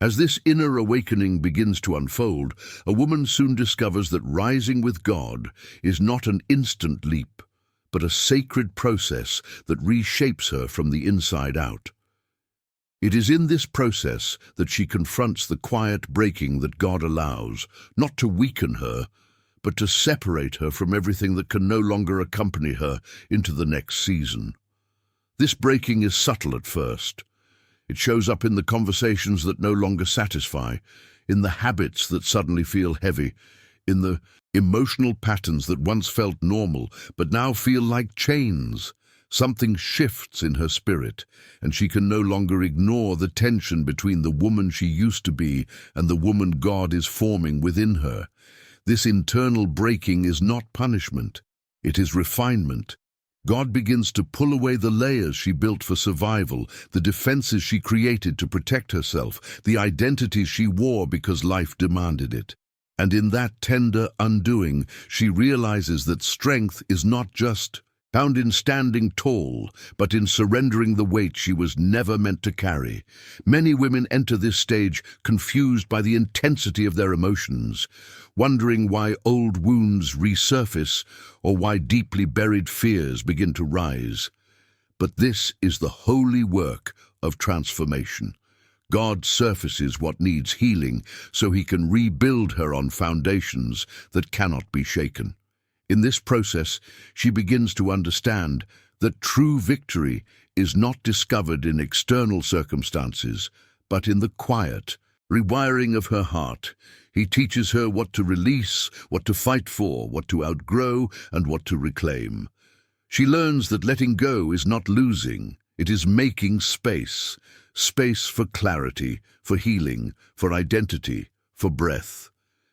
As this inner awakening begins to unfold, a woman soon discovers that rising with God is not an instant leap, but a sacred process that reshapes her from the inside out. It is in this process that she confronts the quiet breaking that God allows, not to weaken her, but to separate her from everything that can no longer accompany her into the next season. This breaking is subtle at first. It shows up in the conversations that no longer satisfy, in the habits that suddenly feel heavy, in the emotional patterns that once felt normal but now feel like chains. Something shifts in her spirit, and she can no longer ignore the tension between the woman she used to be and the woman God is forming within her. This internal breaking is not punishment, it is refinement. God begins to pull away the layers she built for survival, the defenses she created to protect herself, the identities she wore because life demanded it. And in that tender undoing, she realizes that strength is not just found in standing tall, but in surrendering the weight she was never meant to carry. Many women enter this stage confused by the intensity of their emotions, wondering why old wounds resurface or why deeply buried fears begin to rise. But this is the holy work of transformation. God surfaces what needs healing so he can rebuild her on foundations that cannot be shaken. In this process, she begins to understand that true victory is not discovered in external circumstances, but in the quiet rewiring of her heart. He teaches her what to release, what to fight for, what to outgrow, and what to reclaim. She learns that letting go is not losing, it is making space. Space for clarity, for healing, for identity, for breath.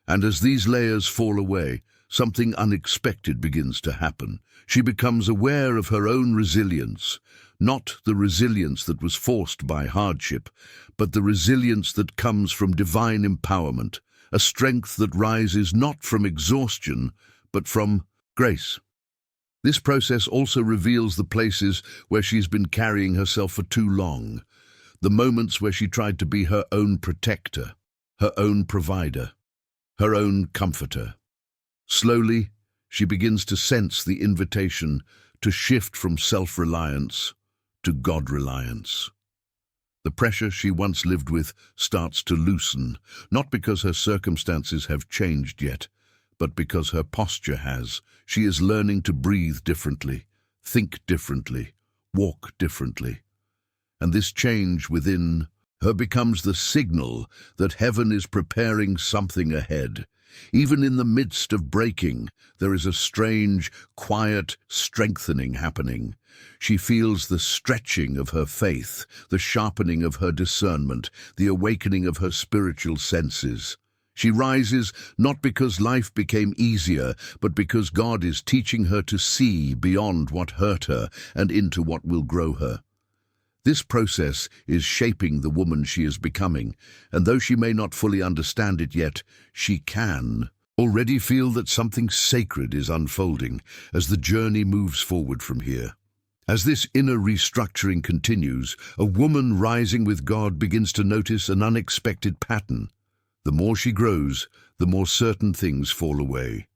And as these layers fall away, something unexpected begins to happen. She becomes aware of her own resilience, not the resilience that was forced by hardship, but the resilience that comes from divine empowerment, a strength that rises not from exhaustion, but from grace. This process also reveals the places where she's been carrying herself for too long, the moments where she tried to be her own protector, her own provider, her own comforter. Slowly, she begins to sense the invitation to shift from self-reliance to God-reliance. The pressure she once lived with starts to loosen, not because her circumstances have changed yet, but because her posture has. She is learning to breathe differently, think differently, walk differently. And this change within her becomes the signal that heaven is preparing something ahead. Even in the midst of breaking, there is a strange, quiet strengthening happening. She feels the stretching of her faith, the sharpening of her discernment, the awakening of her spiritual senses. She rises not because life became easier, but because God is teaching her to see beyond what hurt her and into what will grow her. This process is shaping the woman she is becoming, and though she may not fully understand it yet, she can already feel that something sacred is unfolding as the journey moves forward from here. As this inner restructuring continues, a woman rising with God begins to notice an unexpected pattern. The more she grows, the more certain things fall away.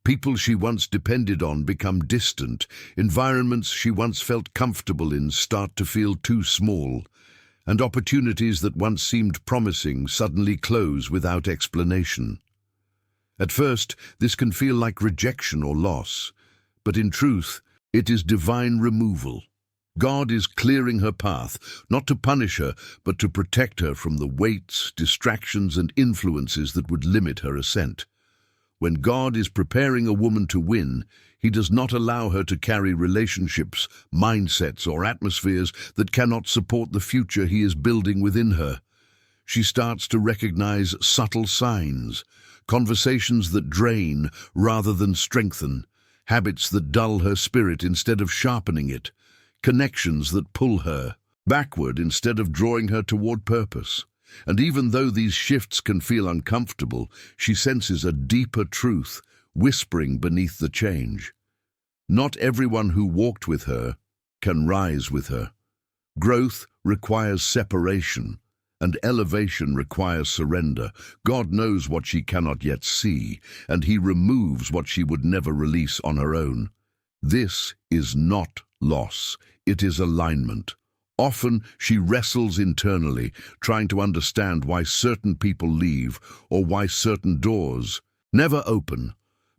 People she once depended on become distant. Environments she once felt comfortable in start to feel too small. And opportunities that once seemed promising suddenly close without explanation. At first, this can feel like rejection or loss. But in truth, it is divine removal. God is clearing her path, not to punish her, but to protect her from the weights, distractions, and influences that would limit her ascent. When God is preparing a woman to win, he does not allow her to carry relationships, mindsets, or atmospheres that cannot support the future he is building within her. She starts to recognize subtle signs, conversations that drain rather than strengthen, habits that dull her spirit instead of sharpening it, connections that pull her backward instead of drawing her toward purpose. And even though these shifts can feel uncomfortable, she senses a deeper truth whispering beneath the change. Not everyone who walked with her can rise with her. Growth requires separation, And elevation requires surrender. God knows what she cannot yet see, and he removes what she would never release on her own. This is not loss, it is alignment. Often she wrestles internally, trying to understand why certain people leave or why certain doors never open.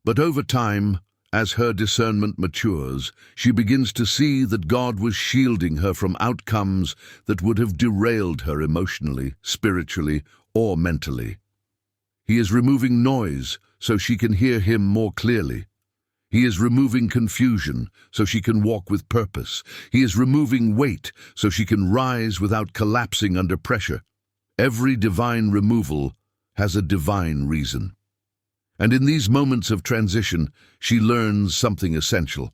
But over time, as her discernment matures, she begins to see that God was shielding her from outcomes that would have derailed her emotionally, spiritually, or mentally. He is removing noise so she can hear him more clearly. He is removing confusion so she can walk with purpose. He is removing weight so she can rise without collapsing under pressure. Every divine removal has a divine reason. And in these moments of transition, she learns something essential.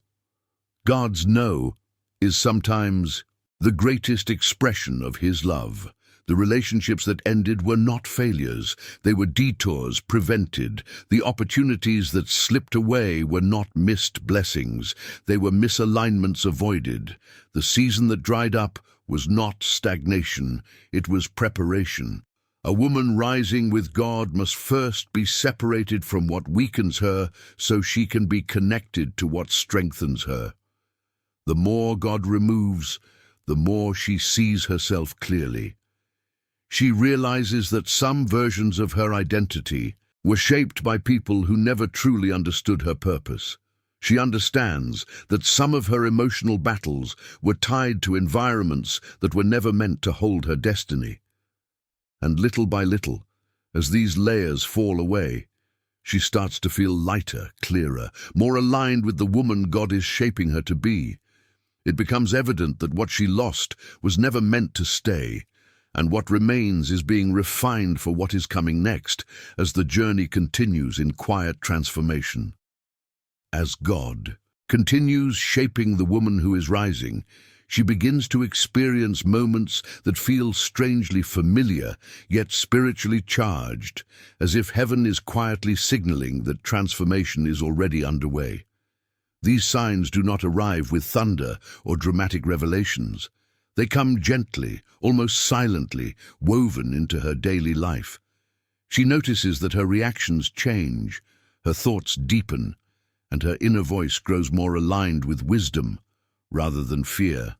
God's no is sometimes the greatest expression of his love. The relationships that ended were not failures. They were detours prevented. The opportunities that slipped away were not missed blessings. They were misalignments avoided. The season that dried up was not stagnation. It was preparation. A woman rising with God must first be separated from what weakens her so she can be connected to what strengthens her. The more God removes, the more she sees herself clearly. She realizes that some versions of her identity were shaped by people who never truly understood her purpose. She understands that some of her emotional battles were tied to environments that were never meant to hold her destiny. And little by little, as these layers fall away, she starts to feel lighter, clearer, more aligned with the woman God is shaping her to be. It becomes evident that what she lost was never meant to stay, and what remains is being refined for what is coming next as the journey continues in quiet transformation. As God continues shaping the woman who is rising, she begins to experience moments that feel strangely familiar, yet spiritually charged, as if heaven is quietly signaling that transformation is already underway. These signs do not arrive with thunder or dramatic revelations. They come gently, almost silently, woven into her daily life. She notices that her reactions change, her thoughts deepen, and her inner voice grows more aligned with wisdom rather than fear.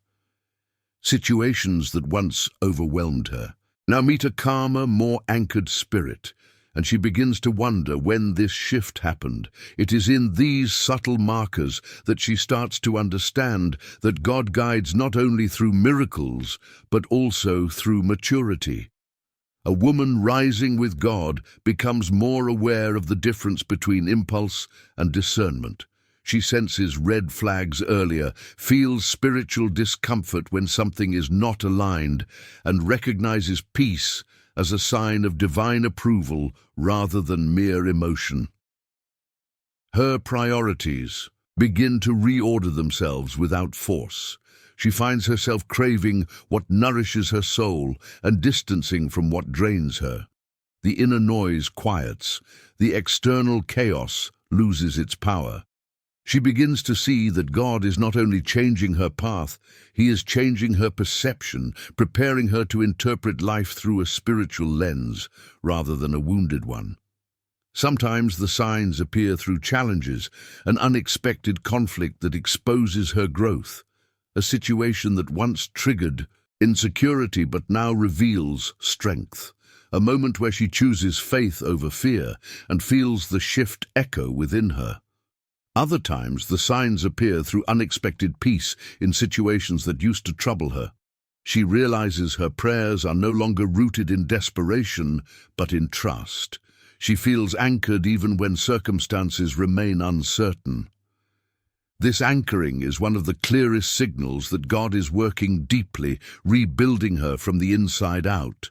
Situations that once overwhelmed her now meet a calmer, more anchored spirit, and she begins to wonder when this shift happened. It is in these subtle markers that she starts to understand that God guides not only through miracles, but also through maturity. A woman rising with God becomes more aware of the difference between impulse and discernment. She senses red flags earlier, feels spiritual discomfort when something is not aligned, and recognizes peace as a sign of divine approval rather than mere emotion. Her priorities begin to reorder themselves without force. She finds herself craving what nourishes her soul and distancing from what drains her. The inner noise quiets, the external chaos loses its power. She begins to see that God is not only changing her path, he is changing her perception, preparing her to interpret life through a spiritual lens rather than a wounded one. Sometimes the signs appear through challenges, an unexpected conflict that exposes her growth, a situation that once triggered insecurity but now reveals strength, a moment where she chooses faith over fear and feels the shift echo within her. Other times, the signs appear through unexpected peace in situations that used to trouble her. She realizes her prayers are no longer rooted in desperation, but in trust. She feels anchored even when circumstances remain uncertain. This anchoring is one of the clearest signals that God is working deeply, rebuilding her from the inside out.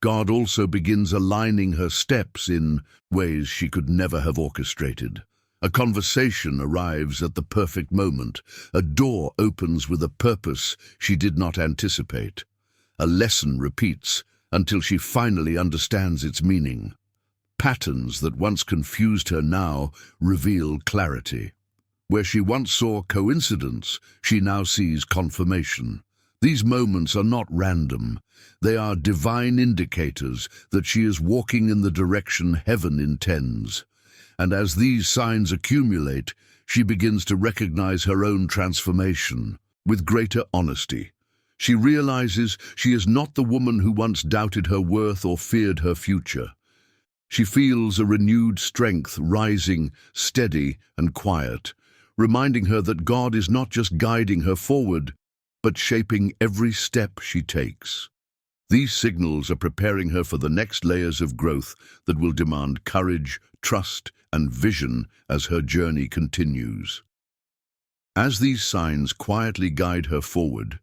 God also begins aligning her steps in ways she could never have orchestrated. A conversation arrives at the perfect moment. A door opens with a purpose she did not anticipate. A lesson repeats until she finally understands its meaning. Patterns that once confused her now reveal clarity. Where she once saw coincidence, she now sees confirmation. These moments are not random. They are divine indicators that she is walking in the direction heaven intends. And as these signs accumulate, she begins to recognize her own transformation with greater honesty. She realizes she is not the woman who once doubted her worth or feared her future. She feels a renewed strength rising, steady and quiet, reminding her that God is not just guiding her forward, but shaping every step she takes. These signals are preparing her for the next layers of growth that will demand courage, trust, and vision as her journey continues. As these signs quietly guide her forward,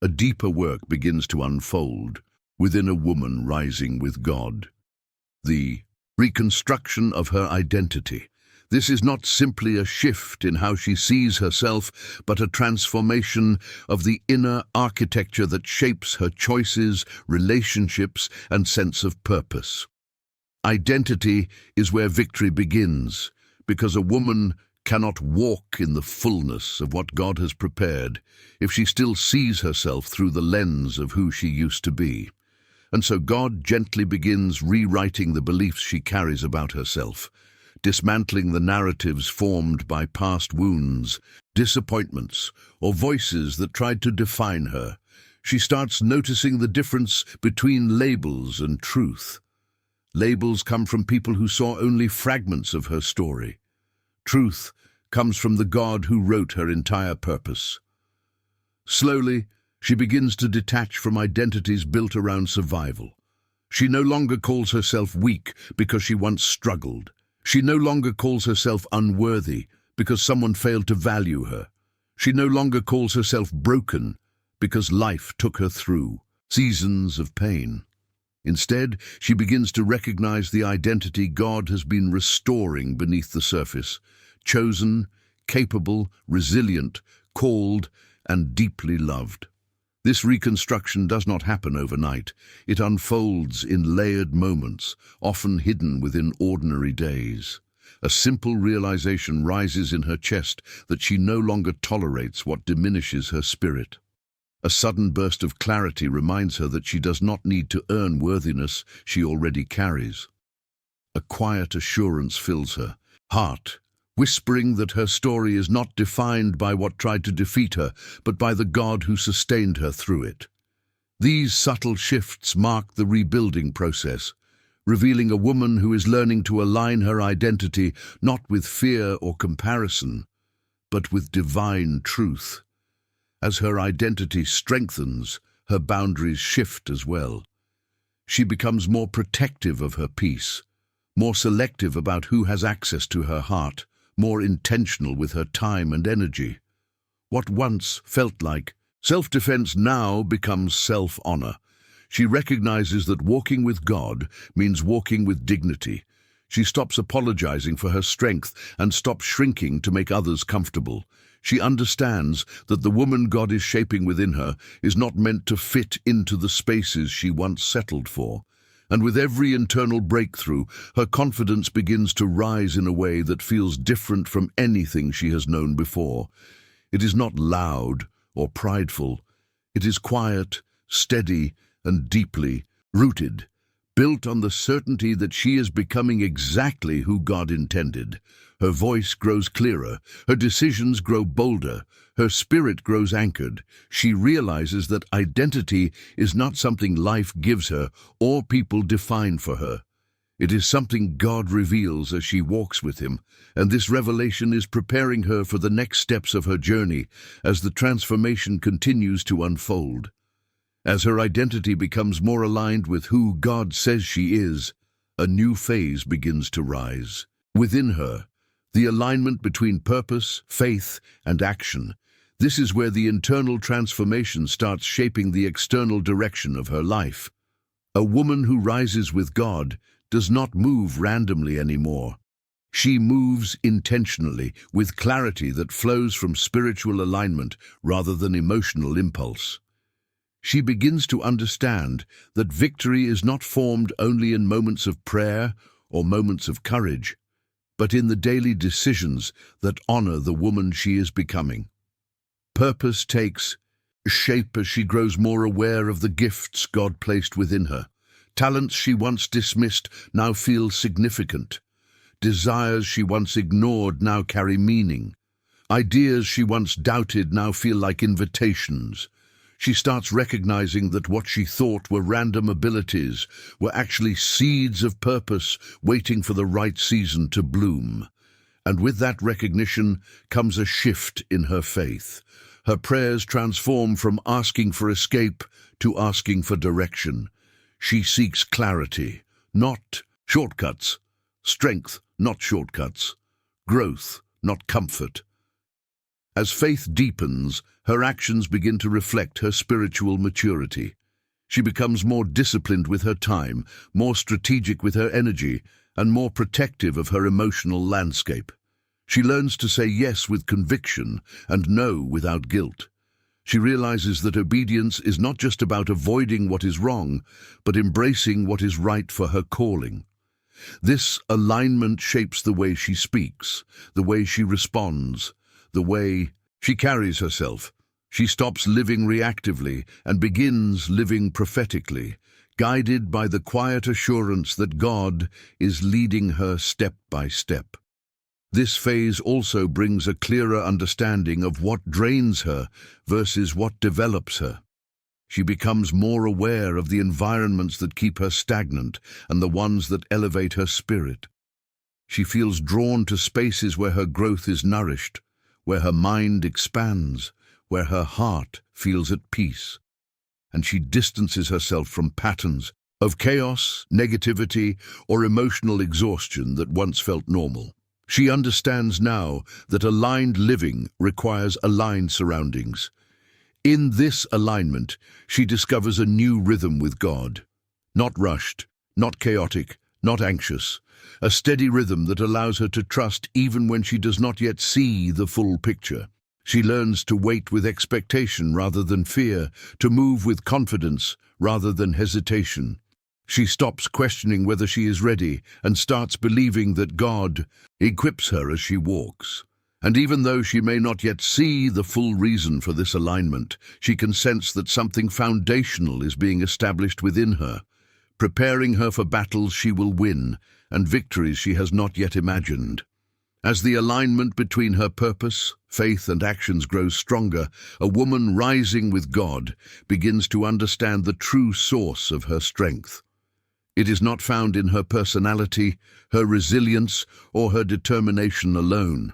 a deeper work begins to unfold within a woman rising with God. The reconstruction of her identity. This is not simply a shift in how she sees herself, but a transformation of the inner architecture that shapes her choices, relationships, and sense of purpose. Identity is where victory begins, because a woman cannot walk in the fullness of what God has prepared if she still sees herself through the lens of who she used to be. And so God gently begins rewriting the beliefs she carries about herself, dismantling the narratives formed by past wounds, disappointments, or voices that tried to define her. She starts noticing the difference between labels and truth. Labels come from people who saw only fragments of her story. Truth comes from the God who wrote her entire purpose. Slowly, she begins to detach from identities built around survival. She no longer calls herself weak because she once struggled. She no longer calls herself unworthy because someone failed to value her. She no longer calls herself broken because life took her through seasons of pain. Instead, she begins to recognize the identity God has been restoring beneath the surface: chosen, capable, resilient, called, and deeply loved. This reconstruction does not happen overnight. It unfolds in layered moments, often hidden within ordinary days. A simple realization rises in her chest that she no longer tolerates what diminishes her spirit. A sudden burst of clarity reminds her that she does not need to earn worthiness she already carries. A quiet assurance fills her heart, whispering that her story is not defined by what tried to defeat her, but by the God who sustained her through it. These subtle shifts mark the rebuilding process, revealing a woman who is learning to align her identity not with fear or comparison, but with divine truth. As her identity strengthens, her boundaries shift as well. She becomes more protective of her peace, more selective about who has access to her heart, more intentional with her time and energy. What once felt like self-defense now becomes self-honor. She recognizes that walking with God means walking with dignity. She stops apologizing for her strength and stops shrinking to make others comfortable. She understands that the woman God is shaping within her is not meant to fit into the spaces she once settled for. And with every internal breakthrough, her confidence begins to rise in a way that feels different from anything she has known before. It is not loud or prideful. It is quiet, steady, and deeply rooted, built on the certainty that she is becoming exactly who God intended. Her voice grows clearer, her decisions grow bolder, her spirit grows anchored. She realizes that identity is not something life gives her or people define for her. It is something God reveals as she walks with Him, and this revelation is preparing her for the next steps of her journey as the transformation continues to unfold. As her identity becomes more aligned with who God says she is, a new phase begins to rise. Within her, the alignment between purpose, faith, and action. This is where the internal transformation starts shaping the external direction of her life. A woman who rises with God does not move randomly anymore. She moves intentionally, with clarity that flows from spiritual alignment rather than emotional impulse. She begins to understand that victory is not formed only in moments of prayer or moments of courage, but in the daily decisions that honor the woman she is becoming. Purpose takes shape as she grows more aware of the gifts God placed within her. Talents she once dismissed now feel significant. Desires she once ignored now carry meaning. Ideas she once doubted now feel like invitations. She starts recognizing that what she thought were random abilities were actually seeds of purpose waiting for the right season to bloom. And with that recognition comes a shift in her faith. Her prayers transform from asking for escape to asking for direction. She seeks clarity, not shortcuts, strength, not shortcuts, growth, not comfort. As faith deepens, her actions begin to reflect her spiritual maturity. She becomes more disciplined with her time, more strategic with her energy, and more protective of her emotional landscape. She learns to say yes with conviction and no without guilt. She realizes that obedience is not just about avoiding what is wrong, but embracing what is right for her calling. This alignment shapes the way she speaks, the way she responds, the way she carries herself. She stops living reactively and begins living prophetically, guided by the quiet assurance that God is leading her step by step. This phase also brings a clearer understanding of what drains her versus what develops her. She becomes more aware of the environments that keep her stagnant and the ones that elevate her spirit. She feels drawn to spaces where her growth is nourished, where her mind expands, where her heart feels at peace. And she distances herself from patterns of chaos, negativity, or emotional exhaustion that once felt normal. She understands now that aligned living requires aligned surroundings. In this alignment, she discovers a new rhythm with God. Not rushed, not chaotic, not anxious. A steady rhythm that allows her to trust even when she does not yet see the full picture. She learns to wait with expectation rather than fear, to move with confidence rather than hesitation. She stops questioning whether she is ready and starts believing that God equips her as she walks. And even though she may not yet see the full reason for this alignment, she can sense that something foundational is being established within her, preparing her for battles she will win and victories she has not yet imagined. As the alignment between her purpose, faith, and actions grows stronger, a woman rising with God begins to understand the true source of her strength. It is not found in her personality, her resilience, or her determination alone.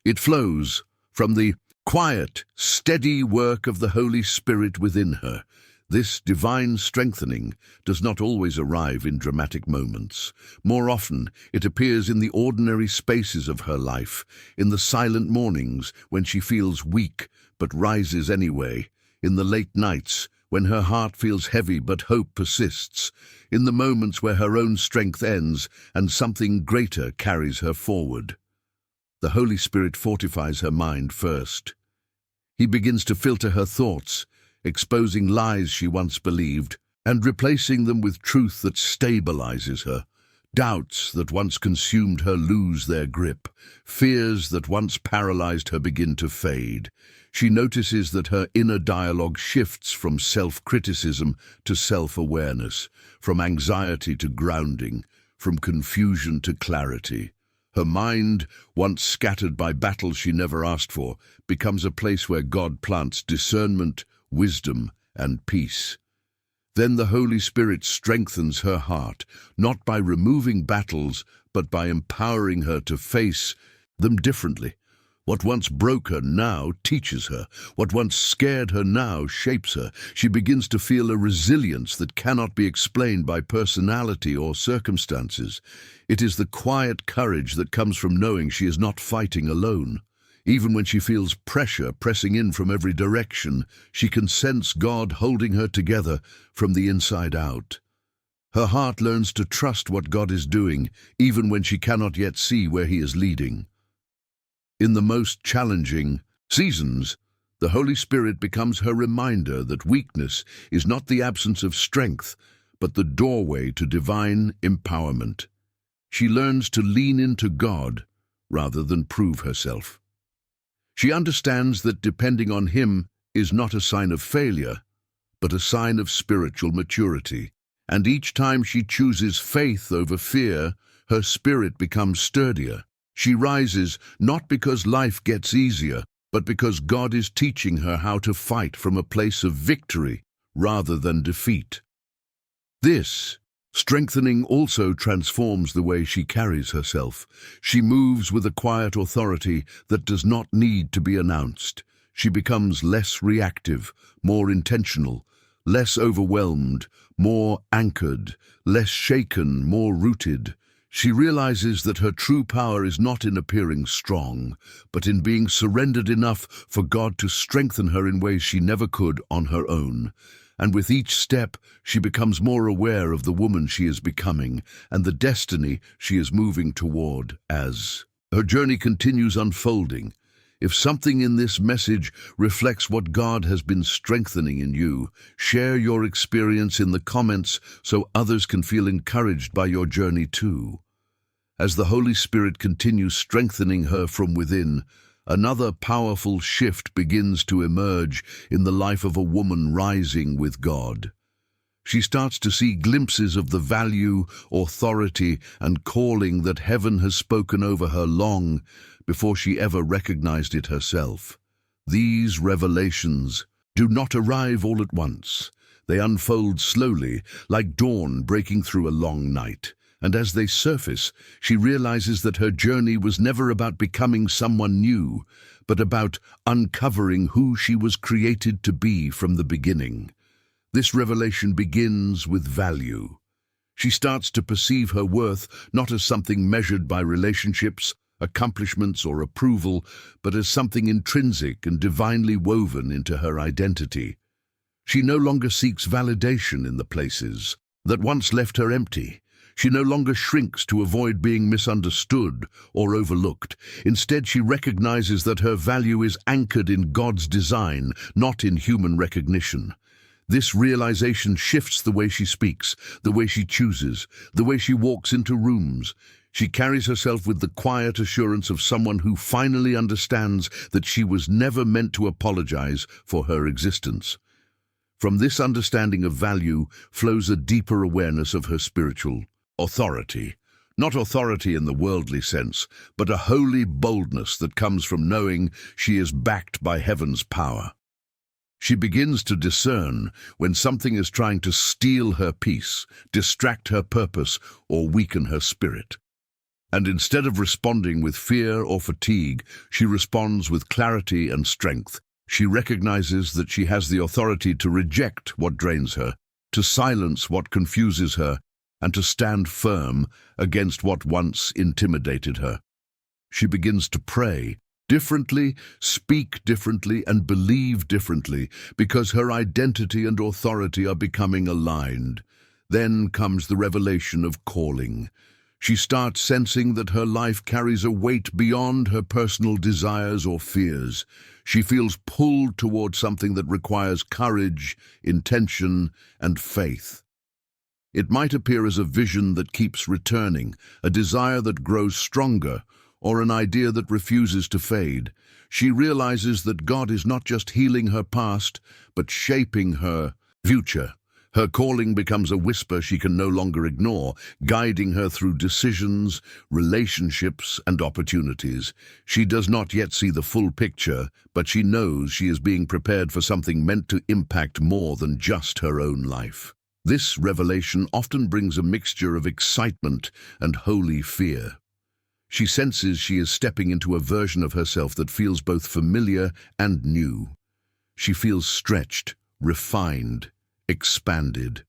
It flows from the quiet, steady work of the Holy Spirit within her. This divine strengthening does not always arrive in dramatic moments. More often, it appears in the ordinary spaces of her life, in the silent mornings when she feels weak but rises anyway, in the late nights when her heart feels heavy but hope persists, in the moments where her own strength ends and something greater carries her forward. The Holy Spirit fortifies her mind first. He begins to filter her thoughts, exposing lies she once believed, and replacing them with truth that stabilizes her. Doubts that once consumed her lose their grip. Fears that once paralyzed her begin to fade. She notices that her inner dialogue shifts from self-criticism to self-awareness, from anxiety to grounding, from confusion to clarity. Her mind, once scattered by battles she never asked for, becomes a place where God plants discernment, wisdom, and peace. Then the Holy Spirit strengthens her heart, not by removing battles, but by empowering her to face them differently. What once broke her now teaches her. What once scared her now shapes her. She begins to feel a resilience that cannot be explained by personality or circumstances. It is the quiet courage that comes from knowing she is not fighting alone. Even when she feels pressure pressing in from every direction, she can sense God holding her together from the inside out. Her heart learns to trust what God is doing, even when she cannot yet see where He is leading. In the most challenging seasons, the Holy Spirit becomes her reminder that weakness is not the absence of strength, but the doorway to divine empowerment. She learns to lean into God rather than prove herself. She understands that depending on Him is not a sign of failure, but a sign of spiritual maturity. And each time she chooses faith over fear, her spirit becomes sturdier. She rises not because life gets easier, but because God is teaching her how to fight from a place of victory rather than defeat. This strengthening also transforms the way she carries herself. She moves with a quiet authority that does not need to be announced. She becomes less reactive, more intentional, less overwhelmed, more anchored, less shaken, more rooted. She realizes that her true power is not in appearing strong, but in being surrendered enough for God to strengthen her in ways she never could on her own. And with each step, she becomes more aware of the woman she is becoming and the destiny she is moving toward as her journey continues unfolding. If something in this message reflects what God has been strengthening in you, share your experience in the comments so others can feel encouraged by your journey too. As the Holy Spirit continues strengthening her from within, another powerful shift begins to emerge in the life of a woman rising with God. She starts to see glimpses of the value, authority, and calling that heaven has spoken over her long before she ever recognized it herself. These revelations do not arrive all at once. They unfold slowly, like dawn breaking through a long night. And as they surface, she realizes that her journey was never about becoming someone new, but about uncovering who she was created to be from the beginning. This revelation begins with value. She starts to perceive her worth not as something measured by relationships, accomplishments, or approval, but as something intrinsic and divinely woven into her identity. She no longer seeks validation in the places that once left her empty. She no longer shrinks to avoid being misunderstood or overlooked. Instead, she recognizes that her value is anchored in God's design, not in human recognition. This realization shifts the way she speaks, the way she chooses, the way she walks into rooms. She carries herself with the quiet assurance of someone who finally understands that she was never meant to apologize for her existence. From this understanding of value flows a deeper awareness of her spiritual authority. Not authority in the worldly sense, but a holy boldness that comes from knowing she is backed by heaven's power. She begins to discern when something is trying to steal her peace, distract her purpose, or weaken her spirit. And instead of responding with fear or fatigue, she responds with clarity and strength. She recognizes that she has the authority to reject what drains her, to silence what confuses her, and to stand firm against what once intimidated her. She begins to pray differently, speak differently, and believe differently, because her identity and authority are becoming aligned. Then comes the revelation of calling. She starts sensing that her life carries a weight beyond her personal desires or fears. She feels pulled toward something that requires courage, intention, and faith. It might appear as a vision that keeps returning, a desire that grows stronger, or an idea that refuses to fade. She realizes that God is not just healing her past, but shaping her future. Her calling becomes a whisper she can no longer ignore, guiding her through decisions, relationships, and opportunities. She does not yet see the full picture, but she knows she is being prepared for something meant to impact more than just her own life. This revelation often brings a mixture of excitement and holy fear. She senses she is stepping into a version of herself that feels both familiar and new. She feels stretched, refined, expanded.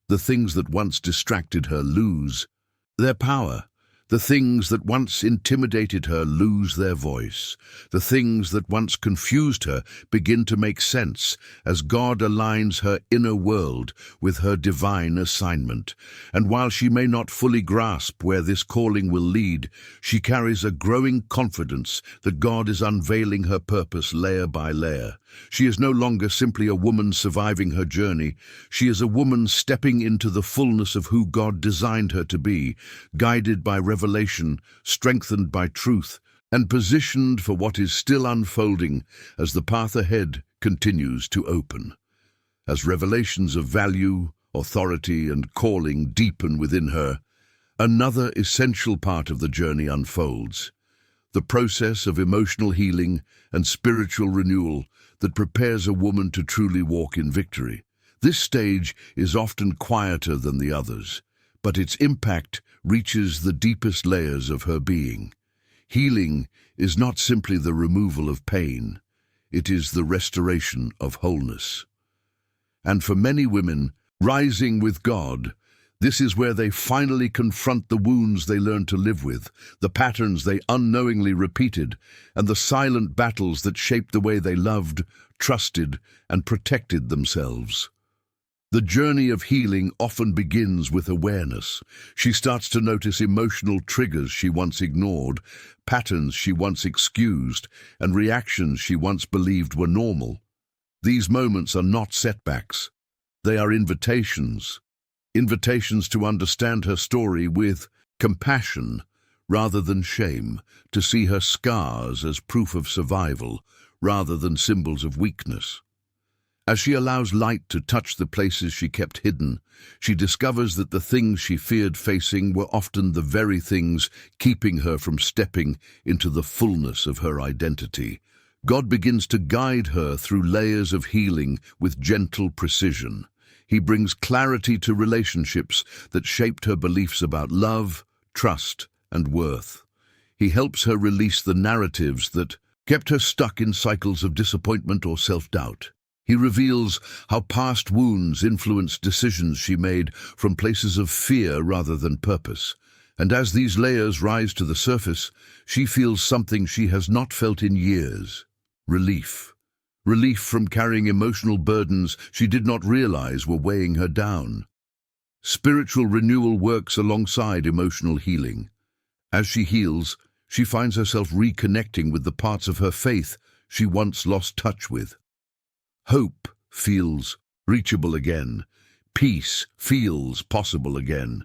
The things that once distracted her lose their power. The things that once intimidated her lose their voice. The things that once confused her begin to make sense as God aligns her inner world with her divine assignment. And while she may not fully grasp where this calling will lead, she carries a growing confidence that God is unveiling her purpose layer by layer. She is no longer simply a woman surviving her journey. She is a woman stepping into the fullness of who God designed her to be, guided by revelation, strengthened by truth, and positioned for what is still unfolding as the path ahead continues to open. As revelations of value, authority, and calling deepen within her, another essential part of the journey unfolds: the process of emotional healing and spiritual renewal that prepares a woman to truly walk in victory. This stage is often quieter than the others, but its impact reaches the deepest layers of her being. Healing is not simply the removal of pain, it is the restoration of wholeness. And for many women, rising with God, this is where they finally confront the wounds they learned to live with, the patterns they unknowingly repeated, and the silent battles that shaped the way they loved, trusted, and protected themselves. The journey of healing often begins with awareness. She starts to notice emotional triggers she once ignored, patterns she once excused, and reactions she once believed were normal. These moments are not setbacks. They are invitations. Invitations to understand her story with compassion rather than shame, to see her scars as proof of survival rather than symbols of weakness. As she allows light to touch the places she kept hidden, she discovers that the things she feared facing were often the very things keeping her from stepping into the fullness of her identity. God begins to guide her through layers of healing with gentle precision. He brings clarity to relationships that shaped her beliefs about love, trust, and worth. He helps her release the narratives that kept her stuck in cycles of disappointment or self-doubt. He reveals how past wounds influenced decisions she made from places of fear rather than purpose. And as these layers rise to the surface, she feels something she has not felt in years: relief. Relief from carrying emotional burdens she did not realize were weighing her down. Spiritual renewal works alongside emotional healing. As she heals, she finds herself reconnecting with the parts of her faith she once lost touch with. Hope feels reachable again. Peace feels possible again.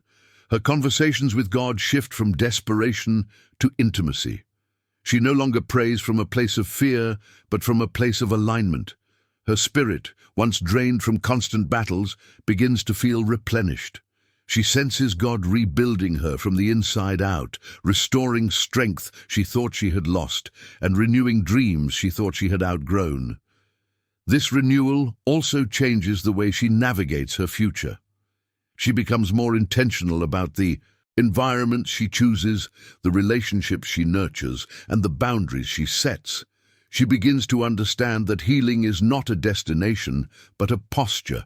Her conversations with God shift from desperation to intimacy. She no longer prays from a place of fear, but from a place of alignment. Her spirit, once drained from constant battles, begins to feel replenished. She senses God rebuilding her from the inside out, restoring strength she thought she had lost, and renewing dreams she thought she had outgrown. This renewal also changes the way she navigates her future. She becomes more intentional about the environment she chooses, the relationships she nurtures, and the boundaries she sets. She begins to understand that healing is not a destination, but a posture,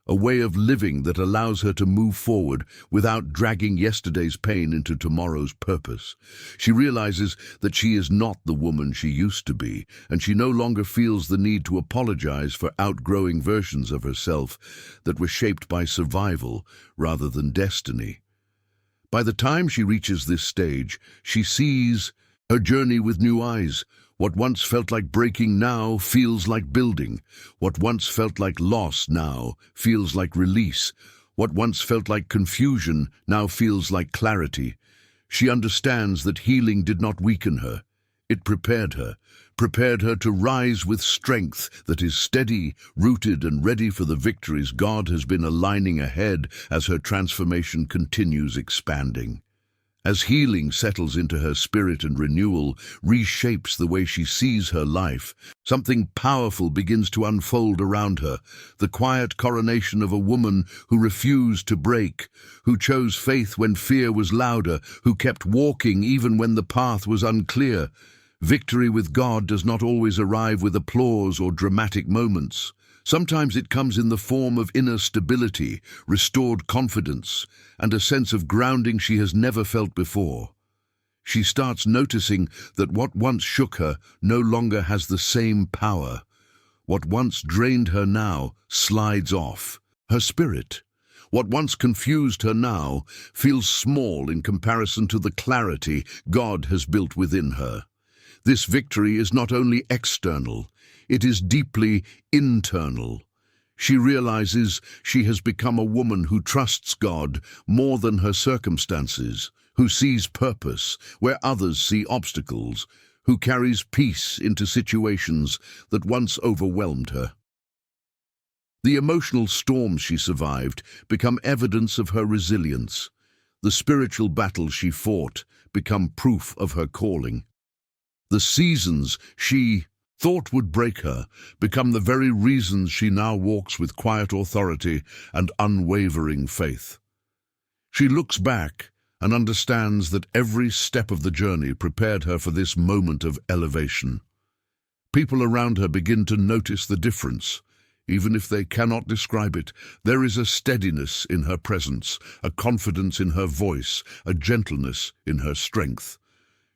a way of living that allows her to move forward without dragging yesterday's pain into tomorrow's purpose. She realizes that she is not the woman she used to be, and she no longer feels the need to apologize for outgrowing versions of herself that were shaped by survival rather than destiny. By the time she reaches this stage, she sees her journey with new eyes. What once felt like breaking now feels like building. What once felt like loss now feels like release. What once felt like confusion now feels like clarity. She understands that healing did not weaken her. It prepared her to rise with strength that is steady, rooted, and ready for the victories God has been aligning ahead as her transformation continues expanding. As healing settles into her spirit and renewal reshapes the way she sees her life, something powerful begins to unfold around her, the quiet coronation of a woman who refused to break, who chose faith when fear was louder, who kept walking even when the path was unclear. Victory with God does not always arrive with applause or dramatic moments. Sometimes it comes in the form of inner stability, restored confidence, and a sense of grounding she has never felt before. She starts noticing that what once shook her no longer has the same power. What once drained her now slides off. Her spirit, what once confused her now, feels small in comparison to the clarity God has built within her. This victory is not only external, it is deeply internal. She realizes she has become a woman who trusts God more than her circumstances, who sees purpose where others see obstacles, who carries peace into situations that once overwhelmed her. The emotional storms she survived become evidence of her resilience. The spiritual battles she fought become proof of her calling. The seasons she thought would break her become the very reasons she now walks with quiet authority and unwavering faith. She looks back and understands that every step of the journey prepared her for this moment of elevation. People around her begin to notice the difference. Even if they cannot describe it, there is a steadiness in her presence, a confidence in her voice, a gentleness in her strength.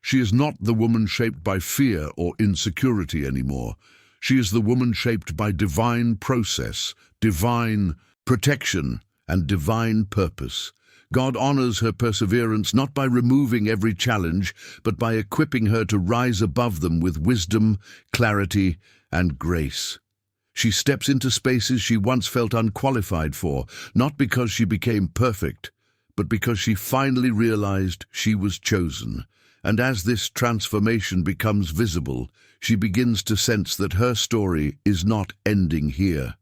She is not the woman shaped by fear or insecurity anymore. She is the woman shaped by divine process, divine protection, and divine purpose. God honors her perseverance not by removing every challenge, but by equipping her to rise above them with wisdom, clarity, and grace. She steps into spaces she once felt unqualified for, not because she became perfect, but because she finally realized she was chosen. And as this transformation becomes visible, she begins to sense that her story is not ending here.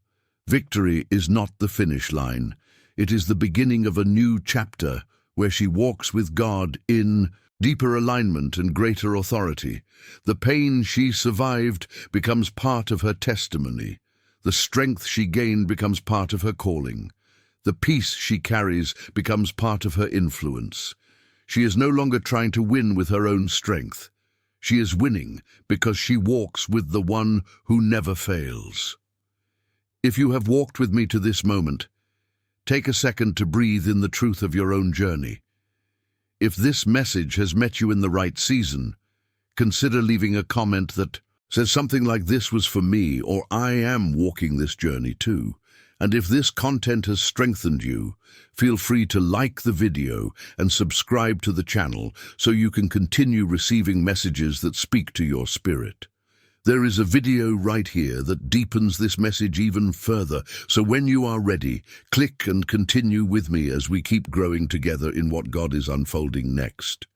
Victory is not the finish line. It is the beginning of a new chapter where she walks with God in deeper alignment and greater authority. The pain she survived becomes part of her testimony. The strength she gained becomes part of her calling. The peace she carries becomes part of her influence. She is no longer trying to win with her own strength. She is winning because she walks with the one who never fails. If you have walked with me to this moment, take a second to breathe in the truth of your own journey. If this message has met you in the right season, consider leaving a comment that says something like "This was for me," or "I am walking this journey too." And if this content has strengthened you, feel free to like the video and subscribe to the channel so you can continue receiving messages that speak to your spirit. There is a video right here that deepens this message even further, so when you are ready, click and continue with me as we keep growing together in what God is unfolding next.